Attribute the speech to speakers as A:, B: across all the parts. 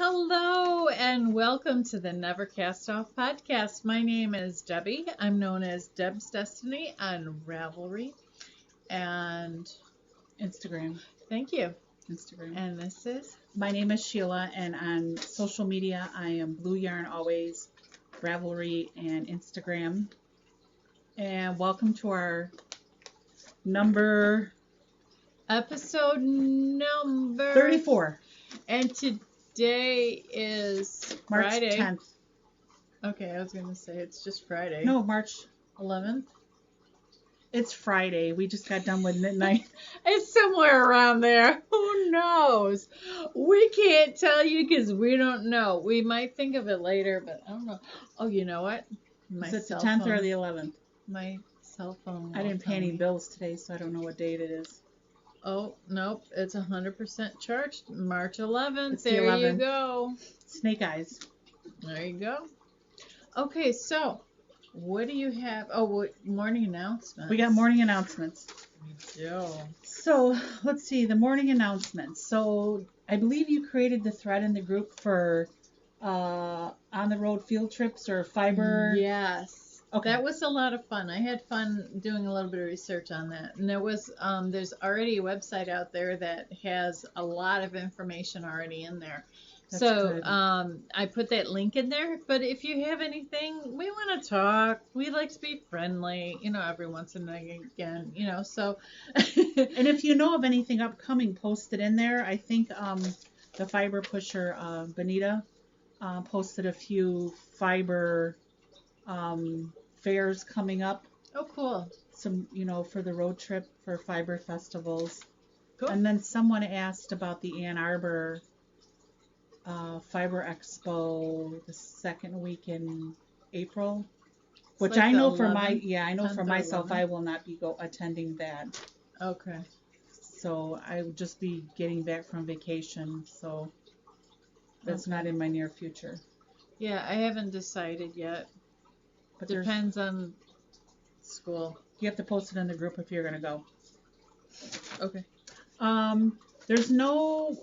A: Hello and welcome to the Never Cast Off podcast. My name is Debbie. I'm known as Deb's Destiny on Ravelry and
B: Instagram.
A: thank you.
B: Instagram.
A: And this is
B: My name is Sheila, and on social media, I am Blue Yarn Always, Ravelry, and Instagram. And welcome to our
A: episode number
B: 34,
A: And today is
B: March
A: Friday.
B: 10th.
A: Okay, I was going to say it's just Friday.
B: No, March
A: 11th.
B: It's Friday. We just got done with midnight.
A: It's somewhere around there. Who knows? We can't tell you because we don't know. We might think of it later, but I don't know. Oh, you know what?
B: Is it the 10th or the 11th?
A: My cell phone.
B: I didn't pay any bills today, so I don't know what date it is.
A: Oh, nope. It's 100% charged. March 11th.
B: It's the
A: there
B: 11th.
A: you go.
B: Snake eyes.
A: There you go. Okay, so what do you have? Oh, morning announcements.
B: We got morning announcements.
A: Joe.
B: So let's see, the morning announcements. So I believe you created the thread in the group for on the road field trips or fiber.
A: Yes.
B: Okay.
A: That was a lot of fun. I had fun doing a little bit of research on that. And there was there's already a website out there that has a lot of information already in there.
B: That's
A: So
B: good.
A: I put that link in there. But if you have anything, we want to talk. We like to be friendly, every once in a again, so.
B: And if you know of anything upcoming, post it in there. I think the fiber pusher, Benita, posted a few fiber fairs coming up.
A: Oh, cool.
B: Some, for the road trip for fiber festivals.
A: Cool.
B: And then someone asked about the Ann Arbor Fiber Expo the second week in April, which
A: like
B: I know
A: the
B: for
A: 10th or
B: myself
A: 11th?
B: I will not be attending that.
A: Okay.
B: So I will just be getting back from vacation, so that's
A: Okay.
B: not in my near future.
A: Yeah, I haven't decided yet.
B: But
A: Depends on school.
B: you have to post it in the group if you're going to go.
A: Okay.
B: There's no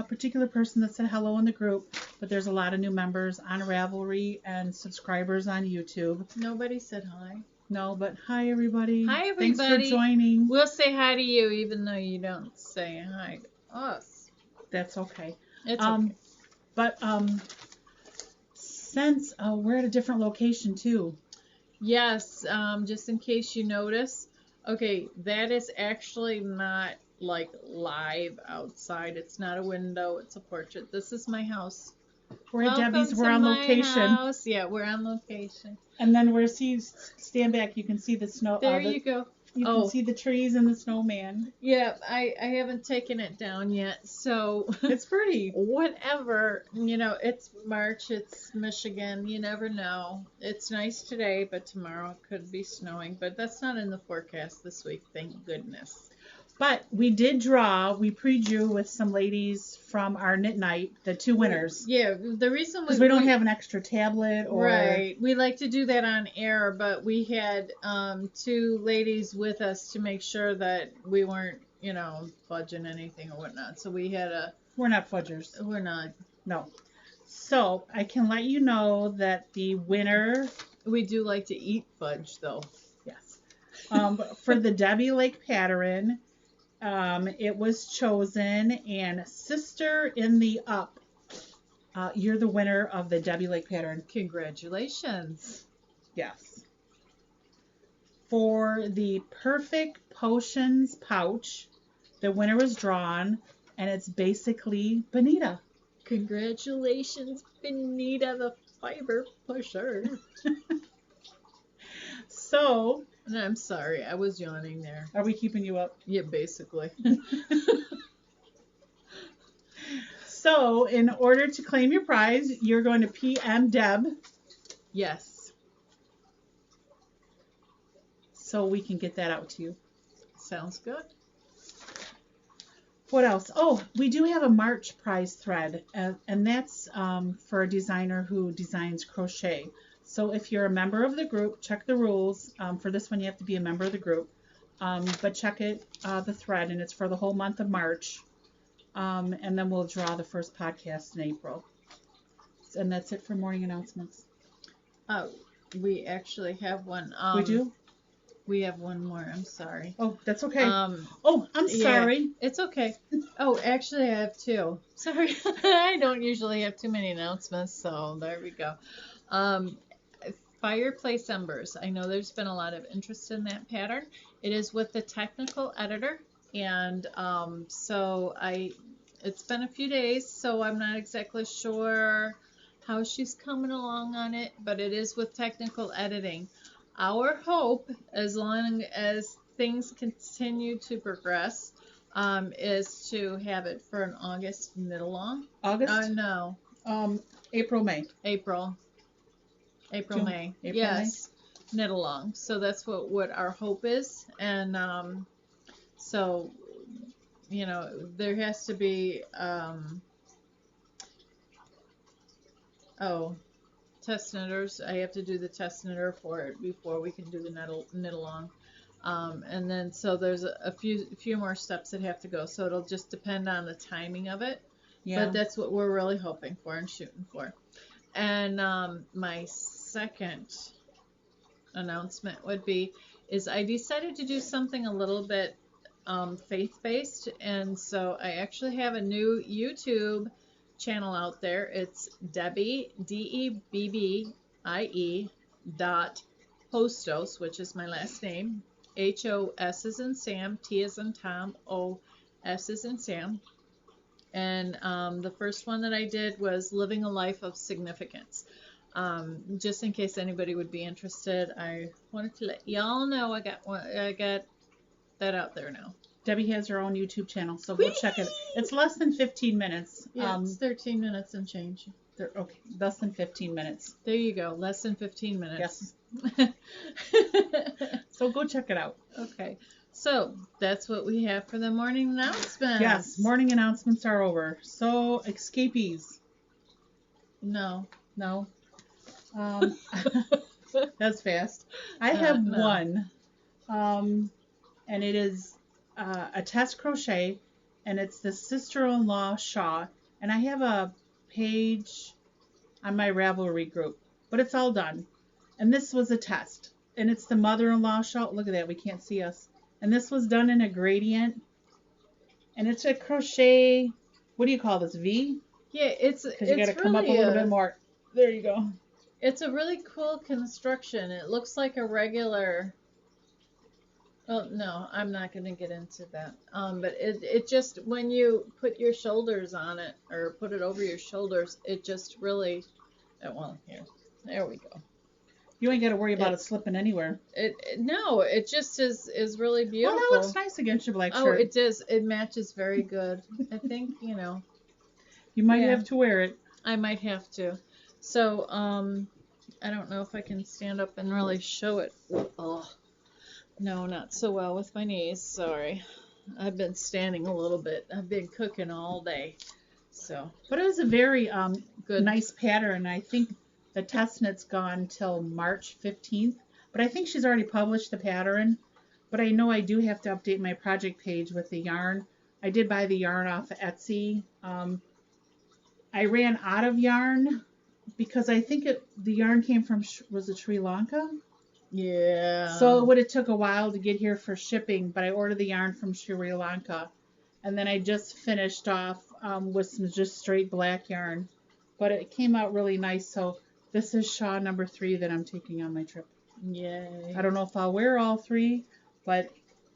B: particular person that said hello in the group, but there's a lot of new members on Ravelry and subscribers on YouTube.
A: Nobody said hi.
B: No, but hi everybody.
A: Hi,
B: Thanks for
A: everybody.
B: joining.
A: We'll say hi to you even though you don't say hi to us.
B: That's okay.
A: It's okay.
B: But since we're at a different location too.
A: Yes, just in case you notice. Okay, that is actually not like live outside. It's not a window. It's a portrait. This is my house.
B: We're at
A: Welcome
B: Debbie's. We're
A: to
B: on
A: my
B: location.
A: house. Yeah, we're on location.
B: And then stand back. You can see the snow.
A: There you go.
B: You can see the trees and the snowman.
A: Yeah, I haven't taken it down yet, so
B: It's pretty.
A: whatever. It's March, it's Michigan, you never know. It's nice today, but tomorrow it could be snowing, but that's not in the forecast this week, thank goodness.
B: But we pre-drew with some ladies from our knit night, the two winners.
A: Yeah, the reason
B: Because we don't have an extra tablet or...
A: Right. We like to do that on air, but we had two ladies with us to make sure that we weren't, fudging anything or whatnot. So we had
B: We're not fudgers.
A: We're not.
B: No. So I can let you know that the winner...
A: We do like to eat fudge, though.
B: Yes. For the Debbie Lake pattern, it was chosen, and Sister in the Up, you're the winner of the Debbie Lake pattern.
A: Congratulations.
B: Yes. For the Perfect Potions pouch, the winner was drawn, and it's basically Benita.
A: Congratulations, Benita the fiber pusher.
B: So...
A: And I'm sorry, I was yawning there.
B: Are we keeping you up?
A: Yeah, basically.
B: So, in order to claim your prize, you're going to PM Deb.
A: Yes.
B: So we can get that out to you.
A: Sounds good.
B: What else? Oh, we do have a March prize thread, and that's for a designer who designs crochet. So if you're a member of the group, check the rules. For this one, you have to be a member of the group. But check it, the thread, and it's for the whole month of March. And then we'll draw the first podcast in April. And that's it for morning announcements.
A: Oh, we actually have one.
B: We do?
A: We have one more. I'm sorry.
B: Oh, that's okay.
A: Um,
B: Oh, I'm sorry.
A: Yeah, it's okay. Oh, actually, I have two. Sorry, I don't usually have too many announcements, so there we go. Um, Fireplace Embers. I know there's been a lot of interest in that pattern. It is with the technical editor, and it's been a few days, so I'm not exactly sure how she's coming along on it, but it is with technical editing. Our hope, as long as things continue to progress, is to have it for an August knit along.
B: August?
A: No,
B: April, May.
A: April,
B: June,
A: May.
B: April,
A: Yes, knit along. So that's what our hope is, and so there has to be test knitters. I have to do the test knitter for it before we can do the knit along. And then so there's a few more steps that have to go. So it'll just depend on the timing of it.
B: Yeah.
A: But that's what we're really hoping for and shooting for. And my second announcement would be is I decided to do something a little bit faith-based, and so I actually have a new YouTube channel out there. It's Debbie DEBBIE .hostos, which is my last name. HOS is in Sam, T is in Tom, OS is in Sam. And the first one that I did was living a life of significance. Just in case anybody would be interested, I wanted to let y'all know I got that out there now.
B: Debbie has her own YouTube channel, so go check it. It's less than 15 minutes.
A: Yeah, it's 13 minutes and change.
B: Okay, less than 15 minutes.
A: There you go, less than 15 minutes.
B: Yes. So go check it out.
A: Okay, so that's what we have for the morning announcements.
B: Yes, morning announcements are over. So, escapees.
A: No.
B: That's fast. I have
A: No.
B: one, and it is a test crochet, and it's the sister-in-law shawl, and I have a page on my Ravelry group, but it's all done. And this was a test, and it's the mother-in-law shawl. Look at that, we can't see us. And this was done in a gradient, and it's a crochet. What do you call this? V?
A: Yeah, it's
B: because you got to come up a little bit more. There you go.
A: It's a really cool construction. It looks like a regular. Well, no, I'm not going to get into that. But it just, when you put your shoulders on it or put it over your shoulders, it just really, well, here, there we go.
B: You ain't got to worry about it slipping anywhere.
A: No, it just is really beautiful.
B: Oh, that looks nice against your black shirt.
A: Oh, it does. It matches very good. I think,
B: You might have to wear it.
A: I might have to. So, I don't know if I can stand up and really show it. Oh, no, not so well with my knees. Sorry. I've been standing a little bit. I've been cooking all day. So.
B: But it was a very
A: good,
B: nice pattern. I think the test knit's gone till March 15th. But I think she's already published the pattern. But I know I do have to update my project page with the yarn. I did buy the yarn off of Etsy. I ran out of yarn because I think the yarn came from, was it Sri Lanka?
A: Yeah.
B: So it would have took a while to get here for shipping, but I ordered the yarn from Sri Lanka. And then I just finished off with some just straight black yarn. But it came out really nice. So this is shawl number 3 that I'm taking on my trip.
A: Yay.
B: I don't know if I'll wear all 3, but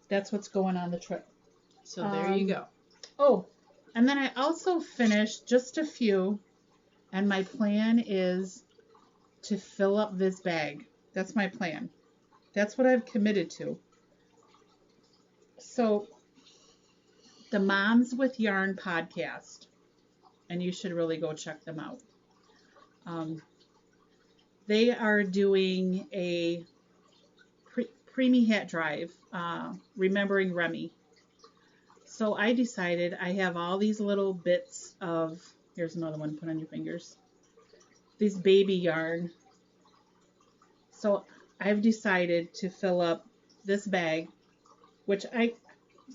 B: that's what's going on the trip.
A: So there you go.
B: Oh, and then I also finished just a few, and my plan is to fill up this bag. That's my plan. That's what I've committed to. So, the Moms with Yarn podcast, and you should really go check them out. They are doing a preemie hat drive, remembering Remy. So I decided I have all these little bits of, here's another one, put on your fingers, these baby yarn. So I've decided to fill up this bag, which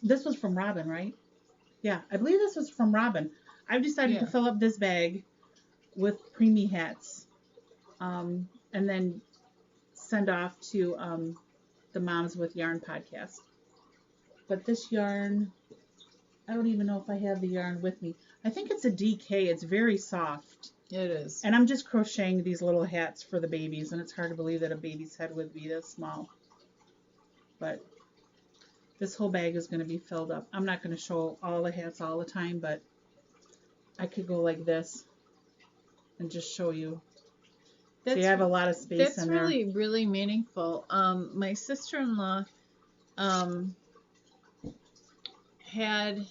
B: this was from Robin, right? Yeah, I believe this was from Robin. I've decided to fill up this bag with preemie hats, and then send off to the Moms with Yarn podcast. But this yarn, I don't even know if I have the yarn with me. I think it's a DK. It's very soft.
A: It is.
B: And I'm just crocheting these little hats for the babies, and it's hard to believe that a baby's head would be this small. But this whole bag is going to be filled up. I'm not going to show all the hats all the time, but I could go like this and just show you. So you have a lot of space in there.
A: That's really, really meaningful. My sister-in-law had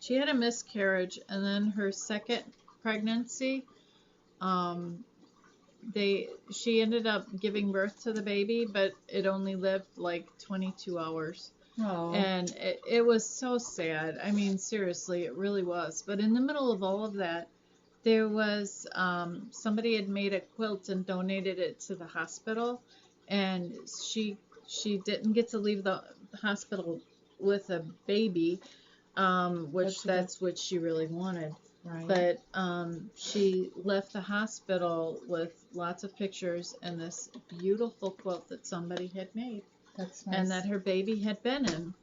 A: she had a miscarriage, and then her second pregnancy, she ended up giving birth to the baby, but it only lived like 22 hours.
B: Oh.
A: And it was so sad. I mean, seriously, it really was. But in the middle of all of that, there was somebody had made a quilt and donated it to the hospital, and she didn't get to leave the hospital with a baby, which that's what she really wanted.
B: Right.
A: But she left the hospital with lots of pictures and this beautiful quilt that somebody had made.
B: That's nice.
A: And that her baby had been in.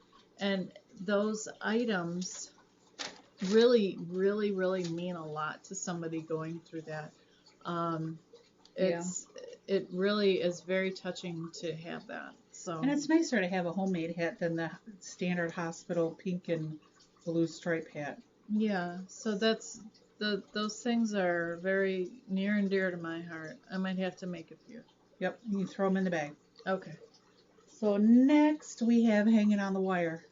A: And those items really, really, really mean a lot to somebody going through that. It really is very touching to have that. So.
B: And it's nicer to have a homemade hat than the standard hospital pink and blue stripe hat.
A: Yeah, so that's those things are very near and dear to my heart. I might have to make a few.
B: Yep, you can throw them in the bag.
A: Okay.
B: So next we have hanging on the wire.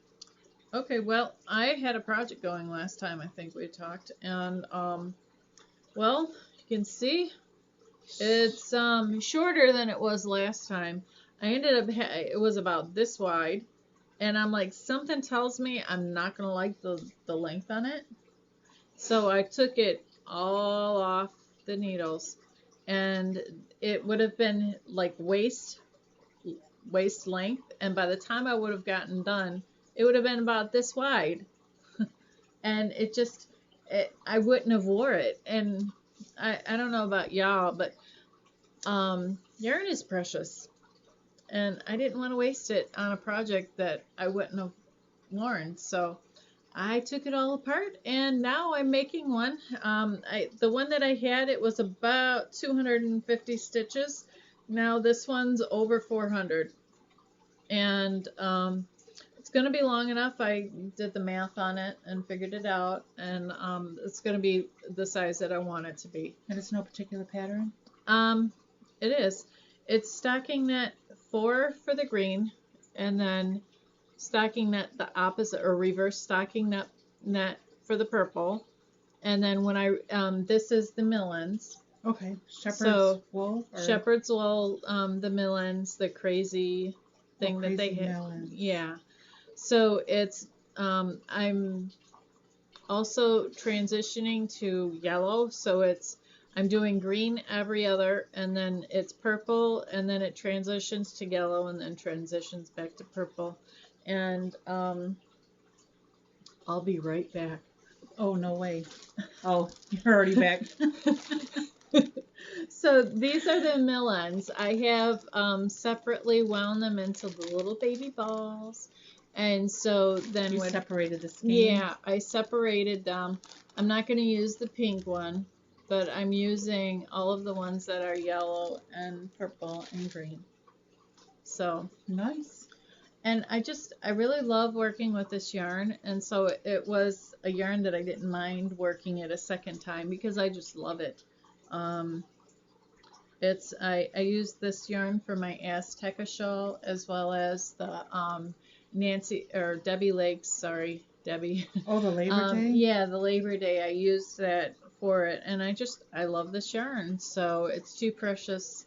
A: Okay, well, I had a project going last time I think we talked, and well, you can see it's shorter than it was last time. I ended up it was about this wide, and I'm like, something tells me I'm not gonna like the length on it, so I took it all off the needles, and it would have been like waist length, and by the time I would have gotten done, it would have been about this wide. And I wouldn't have wore it. And I don't know about y'all, but yarn is precious, and I didn't want to waste it on a project that I wouldn't have worn. So I took it all apart, and now I'm making one. The one that I had, it was about 250 stitches. Now this one's over 400, and it's going to be long enough. I did the math on it and figured it out, and it's going to be the size that I want it to be.
B: And it's no particular pattern?
A: It is. It's stocking net 4 for the green, and then stocking net the opposite, or reverse stocking net for the purple, and then when this is the millins.
B: Okay, shepherd's wool? Or?
A: Shepherd's wool, the millins, the crazy thing that they hit.
B: Millins.
A: Yeah. So it's, I'm also transitioning to yellow. So I'm doing green every other, and then it's purple, and then it transitions to yellow, and then transitions back to purple. And I'll be right back.
B: Oh, no way. Oh, you're already back.
A: So these are the millins. I have separately wound them into the little baby balls, and so then
B: you separated the skein.
A: Yeah, I separated them. I'm not going to use the pink one, but I'm using all of the ones that are yellow and purple and green. So
B: nice.
A: And I really love working with this yarn, and so it was a yarn that I didn't mind working it a second time because I just love it. I used this yarn for my Azteca shawl, as well as the Debbie Lakes, sorry, Debbie.
B: Oh, the Labor Day?
A: Yeah, the Labor Day. I used that for it, and I love this yarn, so it's too precious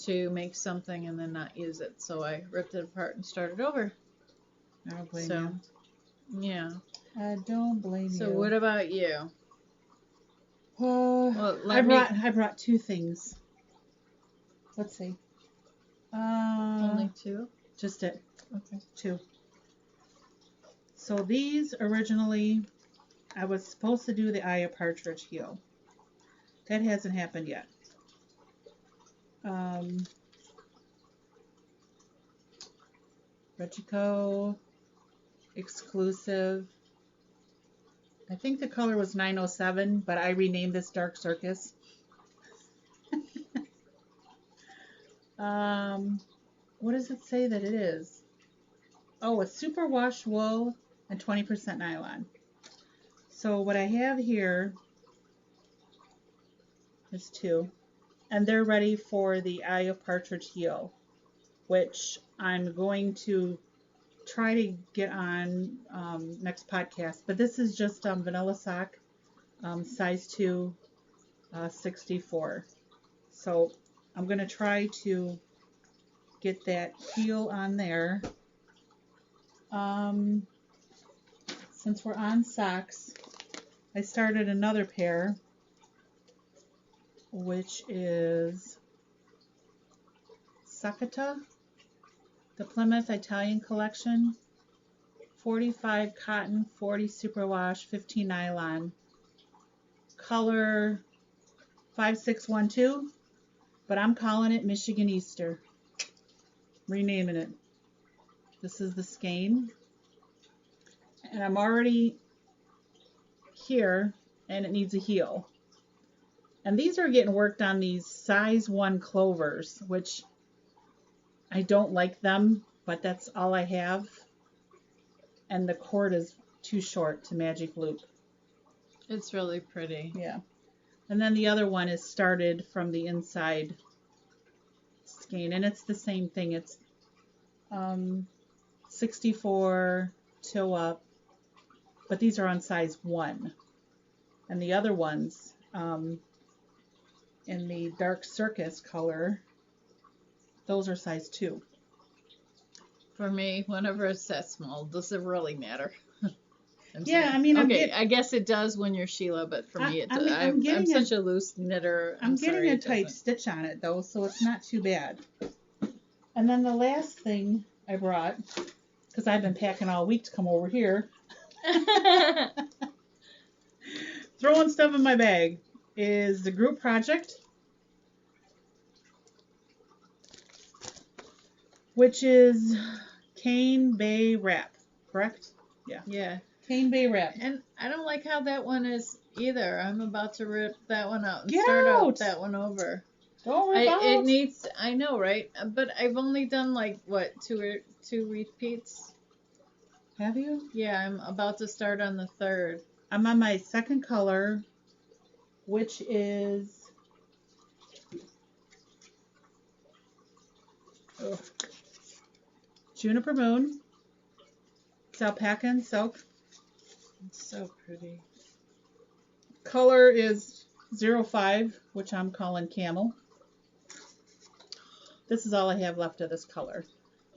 A: to make something and then not use it. So I ripped it apart and started over.
B: I don't blame you.
A: Yeah.
B: I don't blame you.
A: So what about you?
B: Well, I brought two things. Let's see.
A: Only two?
B: Just it.
A: Okay.
B: Two. So these originally, I was supposed to do the Eye of Partridge heel. That hasn't happened yet. Regico exclusive. I think the color was 907, but I renamed this Dark Circus. What does it say that it is? Oh, a superwash wool and 20% nylon. So what I have here is 2, and they're ready for the Eye of Partridge heel, which I'm going to try to get on next podcast. But this is just vanilla sock, size 2, 64. So I'm going to try to get that heel on there. Since we're on socks, I started another pair, which is Sakata, the Plymouth Italian collection, 45 cotton, 40 superwash, 15 nylon, color 5612, but I'm calling it Michigan Easter, renaming it. This is the skein, and I'm already here, and it needs a heel. And these are getting worked on these size 1 clovers, which I don't like them, but that's all I have. And the cord is too short to magic loop.
A: It's really pretty.
B: Yeah. And then the other one is started from the inside skein, and it's the same thing. It's 64 toe up, but these are on size 1. And the other ones, in the Dark Circus color, those are size 2.
A: For me, whenever it's that small, does it really matter?
B: Yeah, I mean,
A: I guess it does when you're Sheila, but for me, I'm such a loose knitter.
B: I'm getting a tight stitch on it, though, so it's not too bad. And then the last thing I brought, because I've been packing all week to come over here, throwing stuff in my bag, is the group project, which is Cane Bay Wrap, correct? Yeah.
A: Yeah.
B: Cane Bay Wrap.
A: And I don't like how that one is either. I'm about to rip that one out and
B: Get
A: start
B: out
A: that one over.
B: Don't rip out.
A: It needs, I know, right? But I've only done like, what, two repeats?
B: Have you?
A: Yeah, I'm about to start on the 3rd.
B: I'm on my second color, which is Juniper Moon. It's alpaca and silk.
A: It's so pretty.
B: Color is 05, which I'm calling camel. This is all I have left of this color.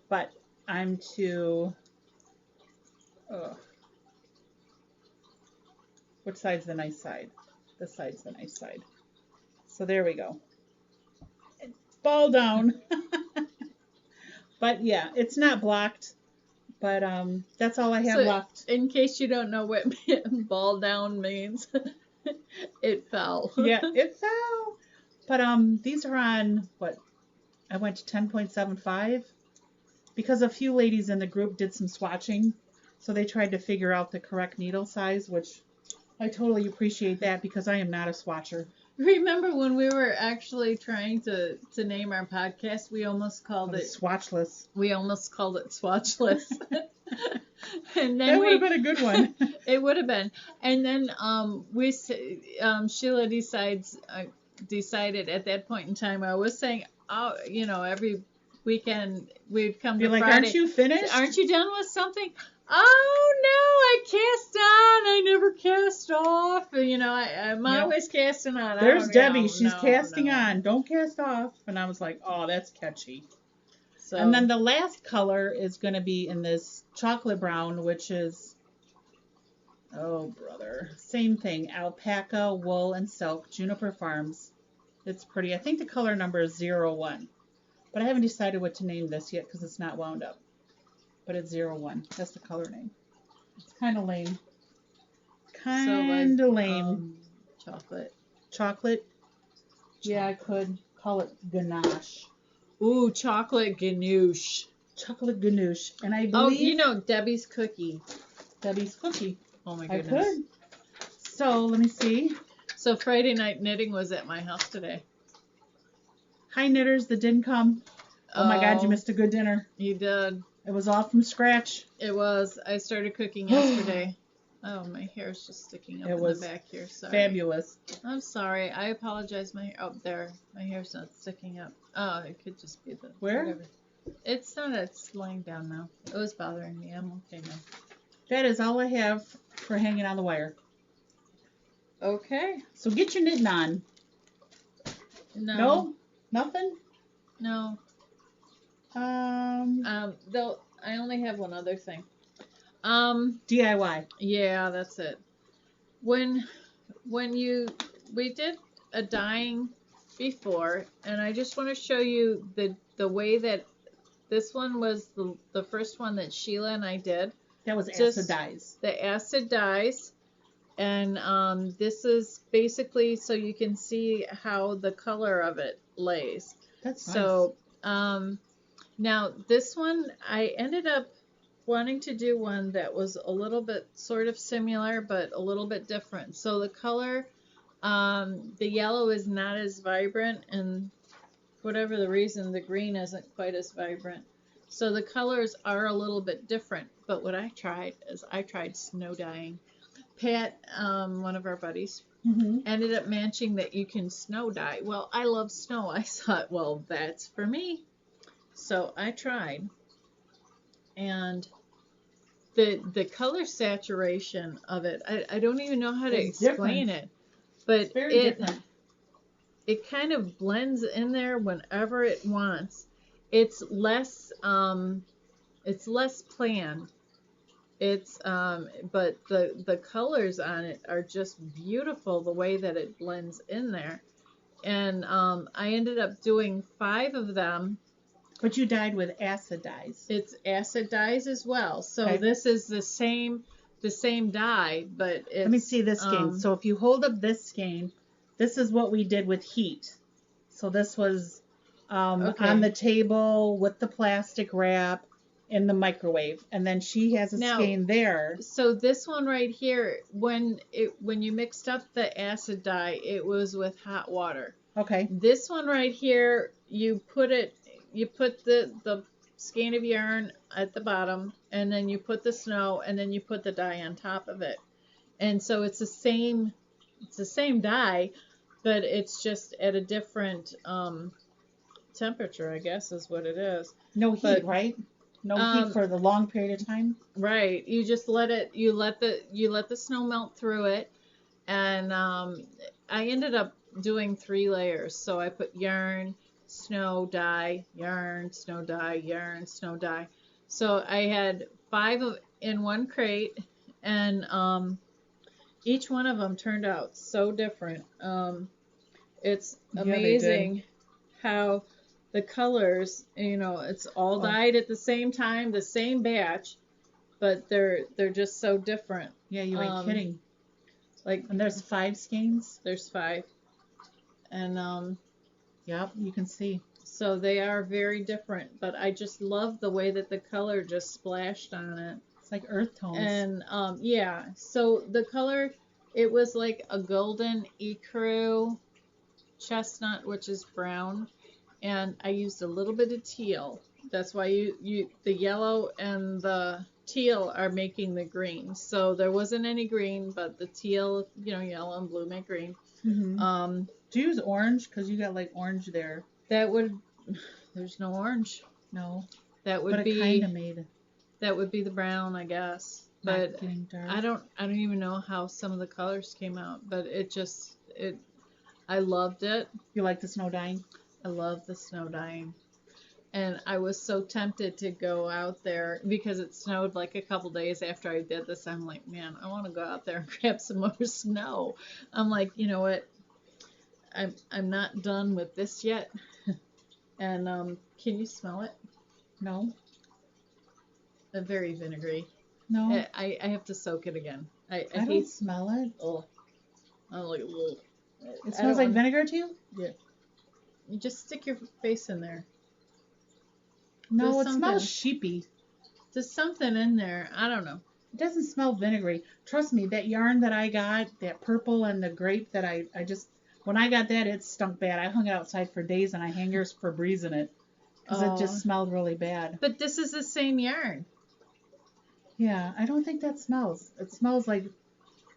B: But I'm to... which side's the nice side? This side's the nice side. So there we go. Ball down. But yeah, it's not blocked. But that's all I have left.
A: In case you don't know what ball down means, it fell.
B: Yeah, it fell. But these are on, what, I went to 10.75 because a few ladies in the group did some swatching. So they tried to figure out the correct needle size, which I totally appreciate that because I am not a swatcher.
A: Remember when we were actually trying to name our podcast, we almost called it
B: Swatchless.
A: We almost called it Swatchless. And then
B: that would have been a good one.
A: It would have been. And then Sheila decided at that point in time, I was saying, oh, every weekend we'd come to
B: like,
A: Friday.
B: aren't you finished?
A: Aren't you done with something? Oh no, I cast on. I never cast off. I'm always casting on.
B: There's Debbie. She's casting on. Don't cast off. And I was like, oh, that's catchy. So. And then the last color is going to be in this chocolate brown, which is, oh brother, same thing. Alpaca, wool, and silk. Juniper Farms. It's pretty. I think the color number is 01. But I haven't decided what to name this yet because it's not wound up. But it's 01. That's the color name. It's kind of lame. kind of lame.
A: Chocolate.
B: Chocolate. Yeah, I could call it ganache.
A: Ooh, chocolate ganoush.
B: Chocolate ganache. And I
A: Oh,
B: believe...
A: you know, Debbie's cookie.
B: Debbie's cookie.
A: Oh my
B: I
A: goodness.
B: could. So, let me see.
A: So Friday night knitting was at my house today.
B: Hi, knitters that didn't come. Oh my God, you missed a good dinner.
A: You did.
B: It was all from scratch.
A: It was. I started cooking yesterday. Oh, my hair's just sticking up in the back here. Sorry.
B: Fabulous.
A: I'm sorry. I apologize. My hair, oh, there. My hair's not sticking up. Oh, it could just be the...
B: Where?
A: Whatever. It's not. It's lying down now. It was bothering me. I'm okay now.
B: That is all I have for hanging on the wire.
A: Okay.
B: So get your knitting on.
A: No.
B: No? Nothing?
A: No. Though I only have one other thing.
B: DIY.
A: Yeah, that's it. When we did a dyeing before, and I just want to show you the way that this one was the first one that Sheila and I did.
B: That was acid dyes.
A: The acid dyes. And this is basically so you can see how the color of it lays.
B: That's nice.
A: So now this one, I ended up wanting to do one that was a little bit sort of similar, but a little bit different. So the color, the yellow is not as vibrant, and whatever the reason, the green isn't quite as vibrant. So the colors are a little bit different. But what I tried is I tried snow dyeing. Pat, one of our buddies, ended up mentioning that you can snow dye. Well, I love snow. I thought, well, that's for me. So I tried. And the color saturation of it, I don't even know how to explain it. But
B: it's very different.
A: It kind of blends in there whenever it wants. It's less planned. It's but the colors on it are just beautiful, the way that it blends in there. And I ended up doing 5 of them.
B: But you dyed with acid dyes.
A: It's acid dyes as well. So this is the same dye, but it's,
B: let me see this skein. So if you hold up this skein, this is what we did with heat. So this was on the table with the plastic wrap in the microwave, and then she has a skein there.
A: So this one right here, when you mixed up the acid dye, it was with hot water.
B: Okay.
A: This one right here, you put the skein of yarn at the bottom, and then you put the snow, and then you put the dye on top of it. And so it's the same dye, but it's just at a different temperature, I guess is what it is.
B: No heat, right? No heat for the long period of time.
A: Right. You just let the snow melt through it, and I ended up doing 3 layers. So I put yarn, snow, dye, yarn, snow, dye, yarn, snow, dye. So I had 5 in one crate, and each one of them turned out so different. It's amazing how the colors, it's all dyed at the same time, the same batch, but they're just so different.
B: Yeah, you ain't kidding.
A: And
B: there's 5 skeins.
A: There's 5, and
B: yep, you can see.
A: So they are very different, but I just love the way that the color just splashed on it.
B: It's like earth tones.
A: And yeah, so the color, it was like a golden ecru chestnut, which is brown. And I used a little bit of teal. That's why the yellow and the teal are making the green. So there wasn't any green, but the teal, yellow and blue make green.
B: Mm-hmm. Do you use orange? Because you got like orange there.
A: There's no orange.
B: No.
A: That would be
B: kind of made.
A: That would be the brown, I guess. But I don't even know how some of the colors came out. But I loved it.
B: You like the snow dyeing?
A: I love the snow dyeing. And I was so tempted to go out there because it snowed like a couple days after I did this. I'm like, man, I want to go out there and grab some more snow. I'm like, you know what? I'm not done with this yet. And can you smell it?
B: No.
A: Very vinegary.
B: No.
A: I have to soak it again. I
B: I
A: hate.
B: don't smell it.
A: Oh, I'm like, ugh.
B: It
A: I
B: smells
A: don't
B: like
A: wanna-
B: vinegar to you?
A: You just stick your face in there.
B: No,
A: There's
B: it smells
A: something.
B: sheepy.
A: There's something in there. I don't know.
B: It doesn't smell vinegary. Trust me, that yarn that I got, that purple and the grape that I just, when I got that, it stunk bad. I hung it outside for days on a hangers for breezing it because it just smelled really bad.
A: But this is the same yarn.
B: Yeah, I don't think that smells. It smells like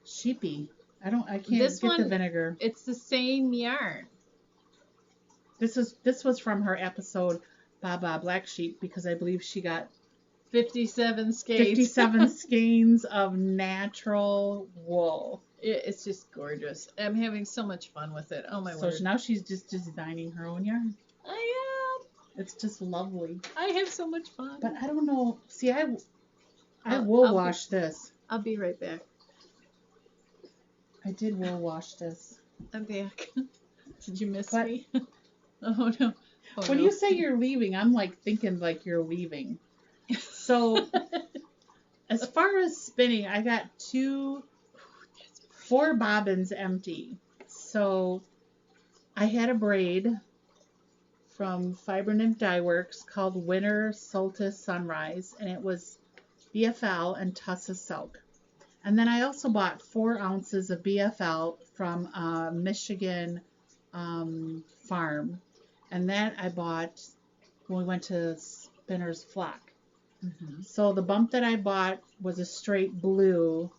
B: sheepy. I can't
A: This
B: get the
A: one-
B: vinegar.
A: It's the same yarn.
B: This was from her episode, Baba Black Sheep, because I believe she got
A: 57 skates.
B: 57 skeins of natural wool.
A: It's just gorgeous. I'm having so much fun with it. Oh my
B: So
A: word.
B: now she's just designing her own yarn.
A: I am.
B: It's just lovely.
A: I have so much fun.
B: But I don't know. See, I
A: I'll
B: wool
A: be-
B: wash this.
A: I'll be right back.
B: I did wool wash this.
A: I'm back. Did you miss
B: But-
A: me? Oh no. Oh,
B: When
A: no.
B: you say you're leaving, I'm like thinking like you're leaving. So as far as spinning, I got 4 bobbins empty. So I had a braid from Fiber Nymph Dye Works called Winter Solstice Sunrise, and it was BFL and Tussa Silk. And then I also bought 4 ounces of BFL from a Michigan farm, and that I bought when we went to Spinner's Flock.
A: Mm-hmm.
B: So the bump that I bought was a straight blue,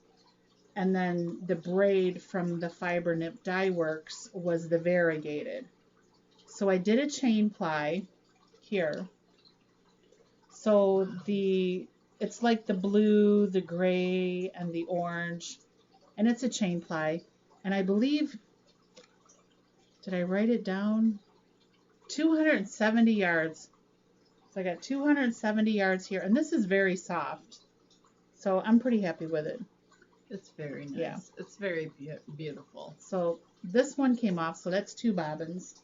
B: and then the braid from the Fiber Nymph Dye Works was the variegated. So I did a chain ply here. So it's like the blue, the gray, and the orange, and it's a chain ply. And I believe, did I write it down? 270 yards. So I got 270 yards here, and this is very soft. So I'm pretty happy with it.
A: It's very nice.
B: Yeah.
A: It's very beautiful.
B: So this one came off, so that's 2 bobbins.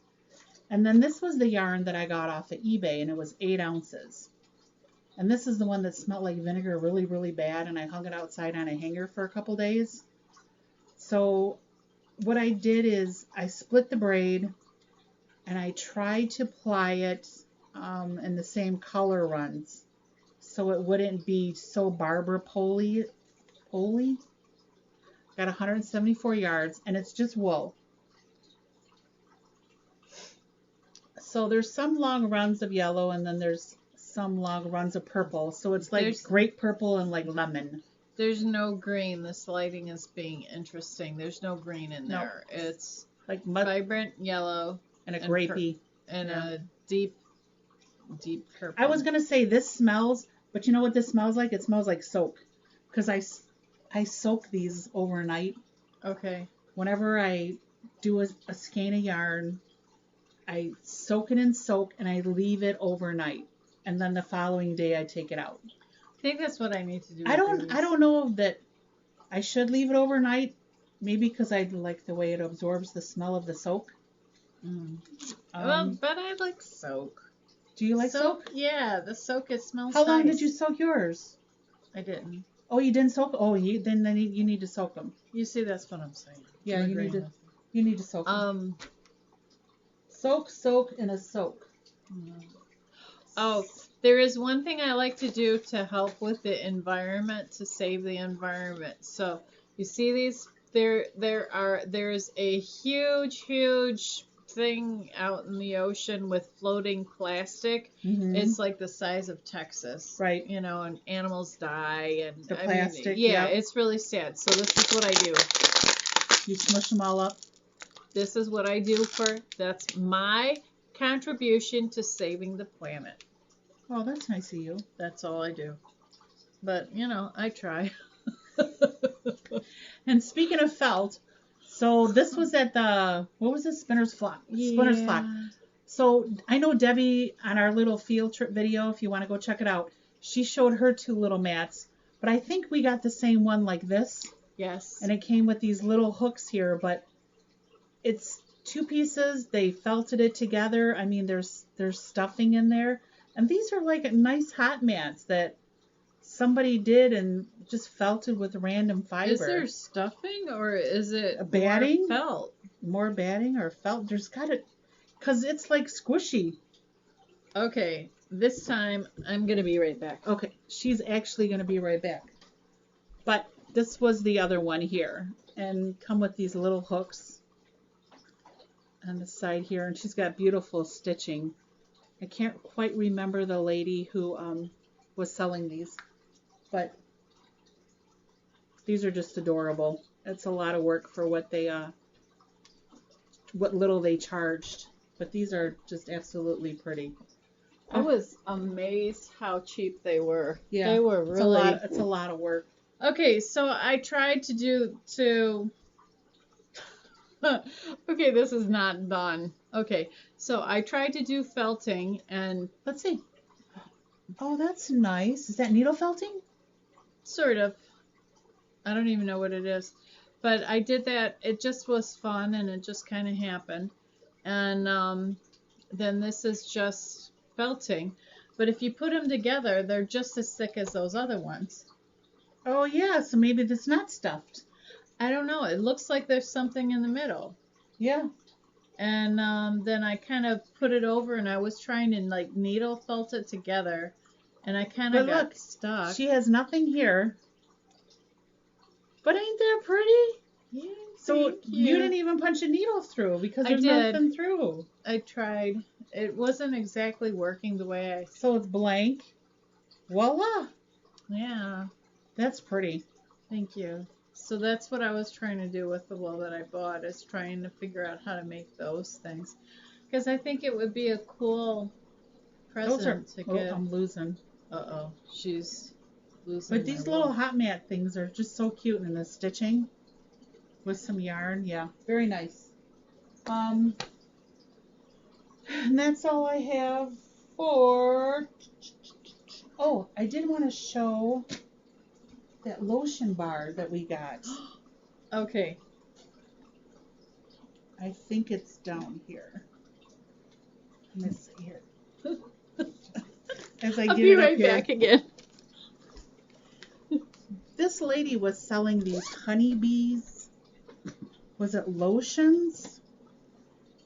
B: And then this was the yarn that I got off of eBay, and it was 8 ounces. And this is the one that smelled like vinegar really, really bad, and I hung it outside on a hanger for a couple days. So what I did is I split the braid, and I tried to ply it in the same color runs, so it wouldn't be so Barber Poli. Got 174 yards, and it's just wool. So there's some long runs of yellow, and then there's some long runs of purple. So it's like grape purple and like lemon.
A: There's no green. This lighting is being interesting. There's no green in there. It's
B: Like mud
A: vibrant yellow
B: and a grapey.
A: and
B: Yeah.
A: a deep purple.
B: I was going to say this smells, but you know what this smells like? It smells like soak. Because I soak these overnight.
A: Okay.
B: Whenever I do a skein of yarn, I soak it in soak and I leave it overnight. And then the following day I take it out.
A: I think that's what I need to do.
B: I don't know that I should leave it overnight. Maybe because I like the way it absorbs the smell of the soak.
A: Well, but I like soak.
B: Do you like soak?
A: Yeah, the soak, it smells
B: How long
A: nice.
B: did you soak yours?
A: I didn't.
B: Oh, you didn't soak? Oh, then you need to soak them.
A: You see, that's what I'm saying.
B: Yeah,
A: I'm
B: you need
A: agreeing
B: to. You need to soak them. Soak, and a soak.
A: Oh, there is one thing I like to do to help with the environment, to save the environment. So you see these? There's a huge thing out in the ocean with floating plastic.
B: Mm-hmm.
A: It's like the size of Texas,
B: Right.
A: You know, and animals die, and
B: The plastic,
A: yeah,
B: yep.
A: it's really sad. So this is what I do.
B: You smush them all up.
A: This is what I do that's my contribution to saving the planet.
B: Oh, that's nice of you.
A: That's all I do. But, you know, I try.
B: And speaking of felt, so this was at what was this? Spinner's Flock. Spinner's Flock. So I know Debbie on our little field trip video, if you want to go check it out, she showed her 2 little mats, but I think we got the same one like this.
A: Yes.
B: And it came with these little hooks here, but it's 2 pieces. They felted it together. I mean, there's stuffing in there. And these are like nice hot mats that somebody did and just felted with random fiber.
A: Is there stuffing or is it
B: a batting?
A: more felt?
B: More batting or felt? There's got to, because it's like squishy.
A: Okay, this time I'm going to be right back.
B: Okay, she's actually going to be right back. But this was the other one here. And come with these little hooks on the side here. And she's got beautiful stitching. I can't quite remember the lady who was selling these. But these are just adorable. It's a lot of work for what they, what little they charged. But these are just absolutely pretty.
A: I was amazed how cheap they were.
B: Yeah,
A: They were really.
B: It's a lot of work.
A: Okay, so I tried to do Okay, this is not done. Okay, so I tried to do felting and
B: Let's see. Oh, that's nice. Is that needle felting?
A: sort of. I don't even know what it is, but I did that. It just was fun and it just kind of happened. And then this is just felting, but if you put them together, they're just as thick as those other ones.
B: Oh, yeah, so maybe it's not stuffed.
A: I don't know. It looks like there's something in the middle.
B: Yeah.
A: And then I kind of put it over, and I was trying to like needle felt it together, and I kind of got stuck.
B: She has nothing here. But ain't that pretty?
A: Yeah,
B: so you didn't even punch a needle through because there's nothing through.
A: I tried. It wasn't exactly working the way I.
B: So it's blank. Voila.
A: Yeah.
B: That's pretty.
A: Thank you. So that's what I was trying to do with the wool that I bought, is trying to figure out how to make those things. Because I think it would be a cool present to give.
B: Oh, I'm losing.
A: Uh-oh. She's losing.
B: But these little hot mat things are just so cute in the stitching with some yarn. Yeah, very nice. And that's all I have for... Oh, I did want to show that lotion bar that we got.
A: Okay.
B: I think it's down here. Let me see here. As
A: I'll be right back again.
B: This lady was selling these honeybees. Was it lotions?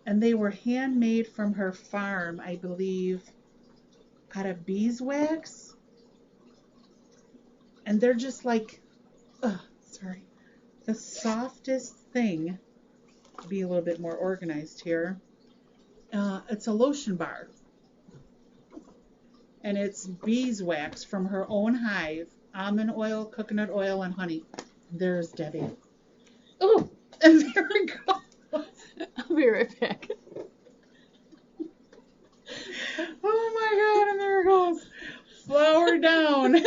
B: And they were handmade from her farm, I believe, out of beeswax. And they're just like, the softest thing. Be a little bit more organized here. It's a lotion bar. And it's beeswax from her own hive. Almond oil, coconut oil, and honey. There's Debbie. Oh, and there we go.
A: I'll be right back.
B: Oh my God, and there it goes. Flower down.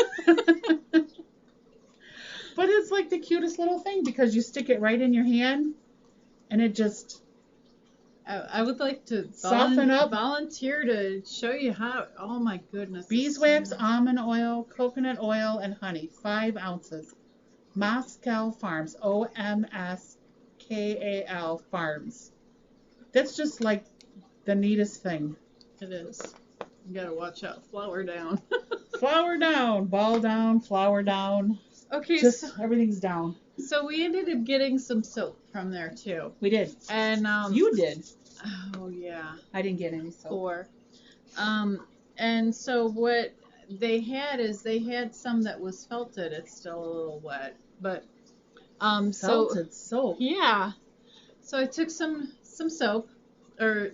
B: But it's like the cutest little thing because you stick it right in your hand and it just...
A: I would like to
B: soften up.
A: Volunteer to show you how. Oh my goodness.
B: Beeswax, almond oil, coconut oil, and honey. 5 ounces. Moscow Farms. OMSKAL Farms. That's just like the neatest thing.
A: It is. You gotta watch out. Flower down.
B: Flower down. Ball down. Flower down.
A: Okay.
B: Just everything's down.
A: So we ended up getting some soap from there too.
B: We did.
A: And
B: you did.
A: Oh yeah.
B: I didn't get any soap.
A: 4. And so what they had is they had some that was felted. It's still a little wet, but
B: felted soap.
A: Yeah. So I took some soap, or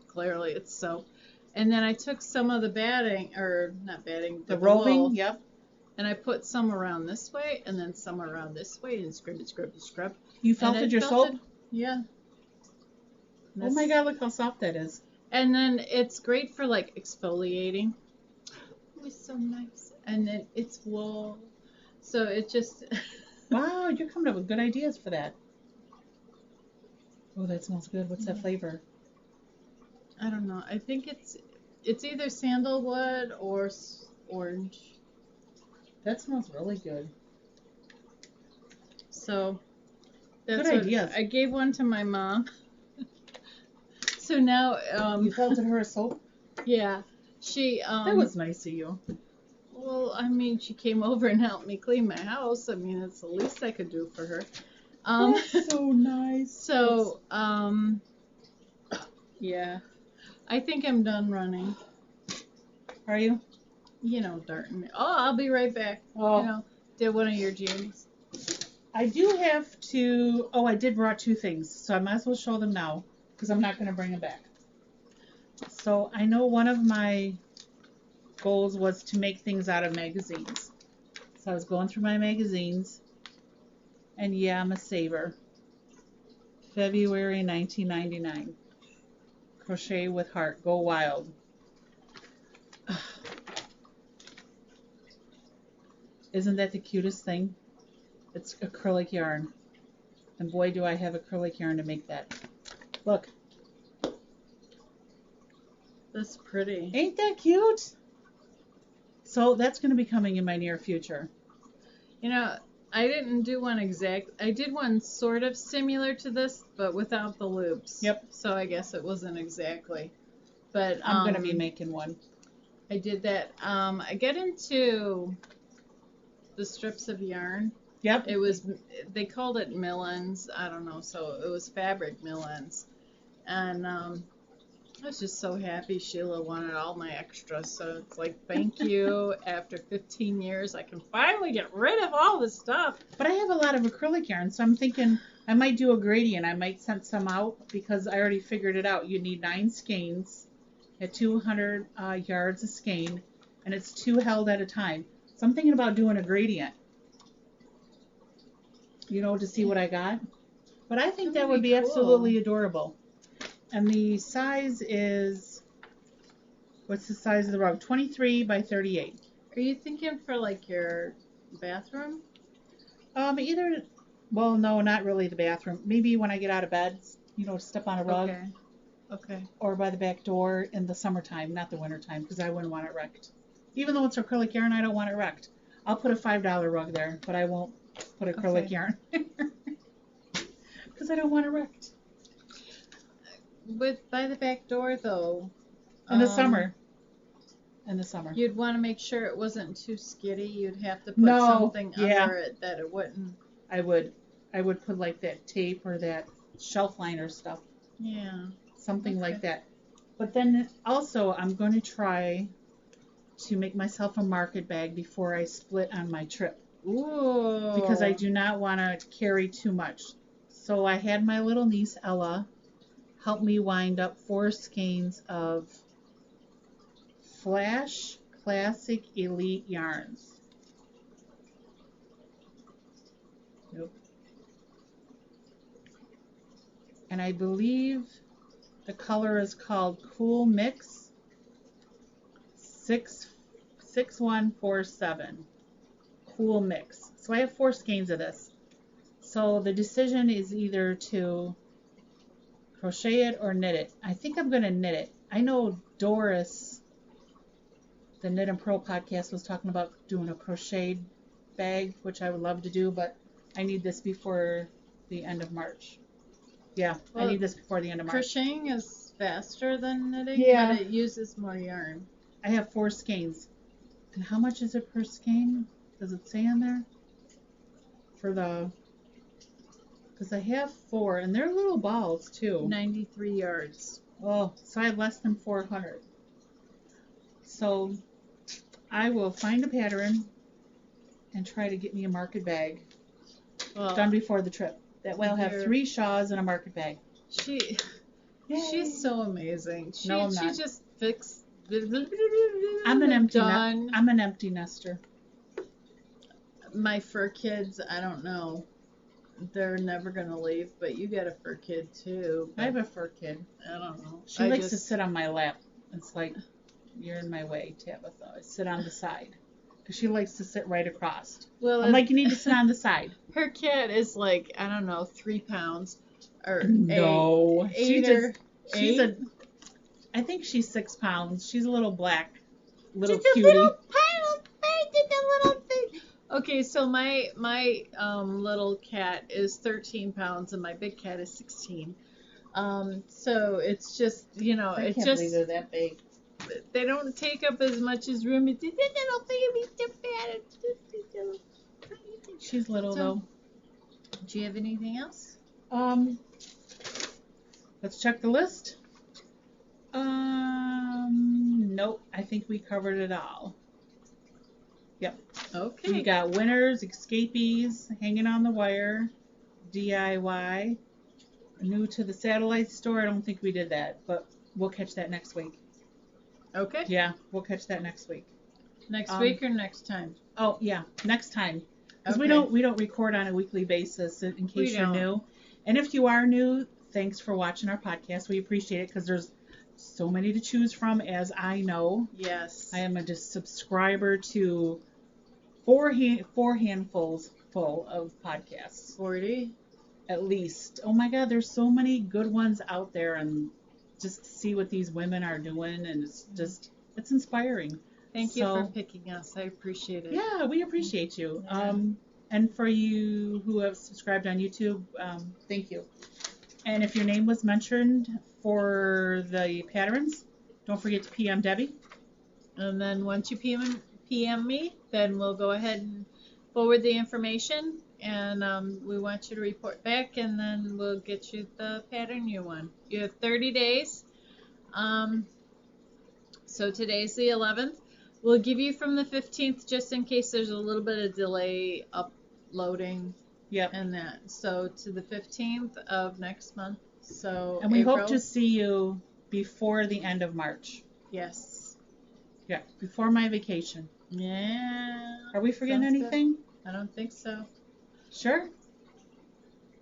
A: clearly it's soap, and then I took some of the batting, or not batting,
B: the roving.
A: wool,
B: Yep.
A: And I put some around this way, and then some around this way, and scrub.
B: You felted your soap?
A: Yeah.
B: Oh my God, look how soft that is.
A: And then it's great for like exfoliating. It was so nice. And then it's wool. So it just...
B: Wow, you're coming up with good ideas for that. Oh, that smells good. What's that flavor?
A: I don't know. I think it's either sandalwood or orange.
B: That smells really good.
A: So that's
B: good ideas.
A: I gave one to my mom. So now
B: you felted her a soap?
A: Yeah. She
B: that was nice of you.
A: Well, I mean, she came over and helped me clean my house. I mean, it's the least I could do for her.
B: That's so nice.
A: So, yeah. I think I'm done running.
B: Are you?
A: You know, darting. Oh, I'll be right back.
B: Oh.
A: You know, did one of your jeans.
B: I do have to. Oh, I did brought 2 things, so I might as well show them now because I'm not going to bring them back. So I know one of my goals was to make things out of magazines. So I was going through my magazines, and yeah, I'm a saver. February 1999. Crochet with Heart. Go Wild. Isn't that the cutest thing? It's acrylic yarn. And boy, do I have acrylic yarn to make that. Look.
A: That's pretty.
B: Ain't that cute? So that's going to be coming in my near future.
A: You know, I didn't do one exact. I did one sort of similar to this, but without the loops.
B: Yep.
A: So I guess it wasn't exactly. But
B: I'm going to be making one.
A: I did that. I get into the strips of yarn.
B: Yep.
A: It was, they called it mill-ends. I don't know. So it was fabric mill-ends. And I was just so happy Sheila wanted all my extras. So it's like, thank you. After 15 years, I can finally get rid of all this stuff.
B: But I have a lot of acrylic yarn, so I'm thinking I might do a gradient. I might send some out because I already figured it out. You need 9 skeins at 200 yards a skein, and it's 2 held at a time. So I'm thinking about doing a gradient, you know, to see what I got. But I think that would be
A: cool.
B: absolutely adorable. And the size is, what's the size of the rug? 23 by 38.
A: Are you thinking for like your bathroom?
B: Either, well, no, not really the bathroom. Maybe when I get out of bed, you know, step on a rug.
A: Okay. Okay.
B: Or by the back door in the summertime, not the wintertime, because I wouldn't want it wrecked. Even though it's acrylic yarn, I don't want it wrecked. I'll put a $5 rug there, but I won't put acrylic yarn because I don't want it wrecked.
A: By the back door though.
B: In the summer. In the summer.
A: You'd want to make sure it wasn't too skitty. You'd have to put
B: No,
A: something
B: yeah.
A: under it that it wouldn't.
B: I would put like that tape or that shelf liner stuff.
A: Yeah.
B: Something
A: Okay.
B: like that. But then also I'm going to try to make myself a market bag before I split on my trip.
A: Ooh.
B: Because I do not want to carry too much. So I had my little niece Ella help me wind up 4 skeins of Flash Classic Elite yarns. Nope. And I believe the color is called Cool Mix 6147. Cool Mix. So I have 4 skeins of this. So the decision is either to crochet it or knit it. I think I'm going to knit it. I know Doris, the Knit and Pro podcast, was talking about doing a crocheted bag, which I would love to do, but I need this before the end of March. Yeah,
A: Well,
B: I need this before the end of March.
A: Crocheting is faster than knitting,
B: Yeah.
A: but it uses more yarn.
B: I have 4 skeins. And how much is it per skein? Does it say on there? For the... Because I have 4, and they're little balls, too.
A: 93 yards.
B: Oh, so I have less than 400. So I will find a pattern and try to get me a market bag done before the trip. That way I'll have 3 shawls and a market bag.
A: She's so amazing.
B: No, I'm not.
A: She just fixed.
B: I'm an empty
A: done.
B: I'm an empty nester.
A: My fur kids, I don't know. They're never gonna leave, but you got a fur kid too.
B: I have a fur kid.
A: I don't know.
B: She likes to sit on my lap. It's like, you're in my way, Tabitha. I sit on the side. Because she likes to sit right across.
A: Well,
B: I'm like, you need to sit on the side.
A: her cat is like, I don't know, 3 pounds or
B: No,
A: eight or
B: she's
A: eight?
B: I think she's 6 pounds. She's a little black, little
A: Just
B: cutie.
A: a little little thing. Okay, so my little cat is 13 pounds and my big cat is 16. So it's just, you know,
B: I
A: it
B: can't
A: just
B: believe they're that big.
A: they don't take up as much as room. It's just a little baby too bad. It's just a little tiny thing.
B: She's little
A: So,
B: though.
A: Do you have anything else?
B: Let's check the list. Nope. I think we covered it all. Yep.
A: Okay.
B: We got winners, escapees, hanging on the wire, DIY, new to the satellite store. I don't think we did that, but we'll catch that next week.
A: Okay.
B: Yeah, we'll catch that next week.
A: Next week or next time?
B: Oh yeah, next time. Because
A: Okay.
B: we don't record on a weekly basis in case
A: We
B: you're
A: don't.
B: new. And if you are new, thanks for watching our podcast. We appreciate it because there's so many to choose from, as I know.
A: Yes.
B: I am a subscriber to four handfuls full of podcasts.
A: 40.
B: At least. Oh my God, there's so many good ones out there, and just to see what these women are doing, and it's inspiring.
A: Thank you for picking us. I appreciate it.
B: Yeah, we appreciate you.
A: Yeah.
B: And for you who have subscribed on YouTube, thank you. And if your name was mentioned for the patterns, don't forget to PM Debbie.
A: And then once you PM me, then we'll go ahead and forward the information, and we want you to report back, and then we'll get you the pattern you want. You have 30 days. So today's the 11th. We'll give you from the 15th just in case there's a little bit of delay uploading.
B: Yep.
A: And that. So to the 15th of next month. So
B: And we
A: April.
B: hope to see you before the end of March.
A: Yes.
B: Yeah, before my vacation.
A: Yeah.
B: Are we forgetting
A: Sounds good.
B: anything?
A: I don't think so.
B: Sure.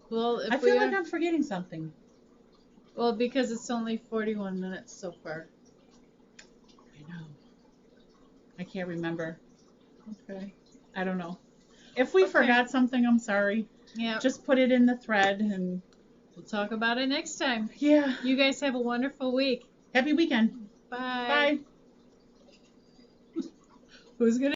A: Well, if
B: I feel like I'm forgetting something.
A: Well, because it's only 41 minutes so far.
B: I know. I can't remember.
A: Okay.
B: I don't know. If we forgot something, I'm sorry.
A: Yeah.
B: Just put it in the thread, and
A: we'll talk about it next time.
B: yeah.
A: You guys have a wonderful week.
B: Happy weekend.
A: Bye.
B: Bye.
A: Who's gonna